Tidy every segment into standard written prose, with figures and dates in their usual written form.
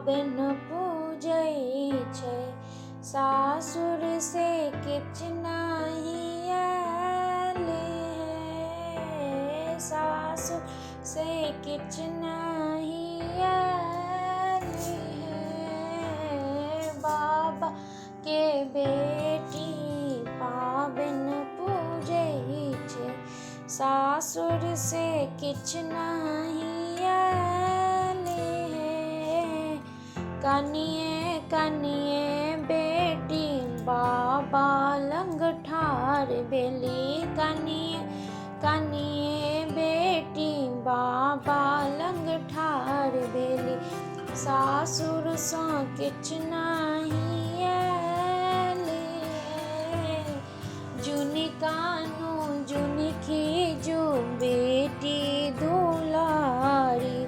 पाबन पूजै छै। सासुर से किछ नहीं आयल है, सासुर से किछ नहीं आयल है। बाबा के बेटी पाबन पूजै छै। सासुर से किछ नहीं आयल है। कनिए कनिए बेटी बाबा लंग ठार भेली। कनिए कनिए बेटी बाबा लंग ठार भेली। सासुर सँ किछ नहीं आयल है। जुनि कानू जुनि खीजू बेटी दुलारी।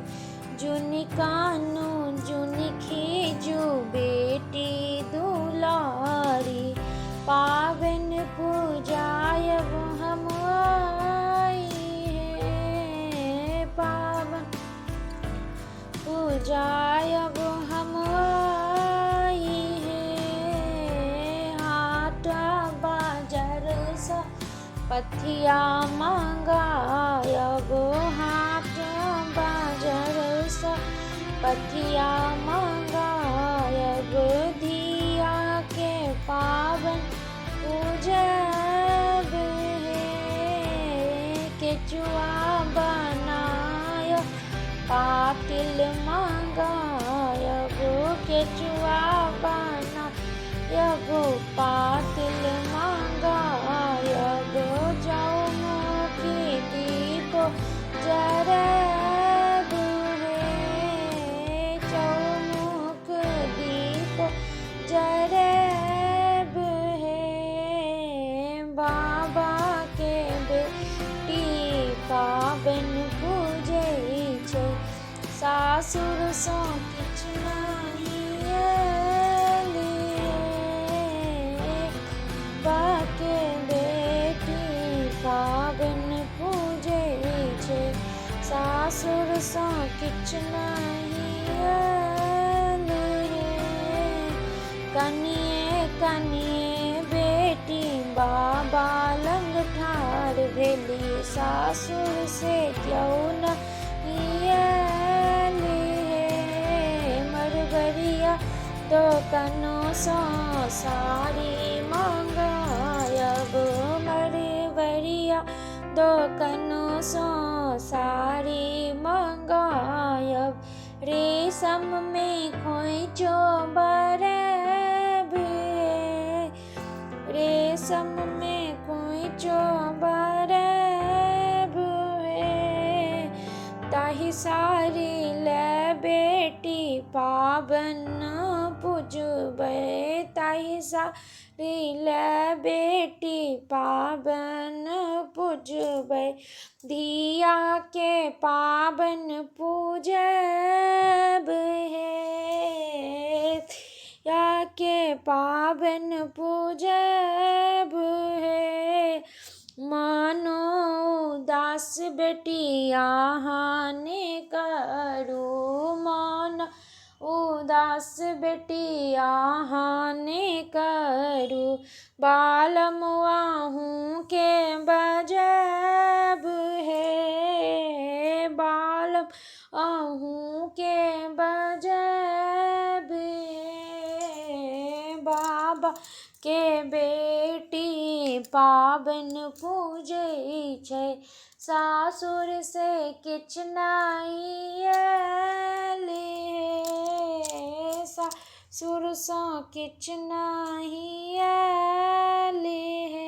जुनि कानू जुनि खीजू बेटी दुलारी। पाबन पूजायब हम आई है, पाबन पूजायब हम आई है। हाट बाजार सँ पथिया मंगायब। हाट बाजार सँ पथिया मंगायब। धिया के पाबन पूजब है। केचुआ बनायब पातिल मंगायब। केचुआ बनायब पातिल मंगायब। चौमुखी दीप जरायब है। चौमुख दीप जरायब है। बाबा के बेटी पाबन पूजै छै। सासुर सँ किछ नहीं आयल है। बाबा के बेटी पाबन पूजै छै। सासुर सँ किछ नहीं आयल है। कनिए कनिए बेटी बाबा लंग ठार भेली। सासुर से क्यों नहीं आयल है। मरबरिया दोकानों सँ साड़ी मंगायब। मरबरिया दोकानों सँ साड़ी मंगायब। रेशम में खोइचो भरायब है। रेशम में खोइचो भरायब है। ताहि साड़ी ले बेटी पाबन पूजबै। ताहि साड़ी ले बेटी पाबन पूजबै। धिया के पाबन पूजब है। धिया के पाबन पूजब है। मानो उदास बेटी अहाँ ने करू। मन उदास बेटी अहाँ ने करू। बालम आहूँ के बजाब है। बालम आहूँ के बजाब है। बाबा के बेटी पाबन पूजै छै। सासुर से किछ नहीं आयल है। सासुर सँ किछ नहीं आयल है।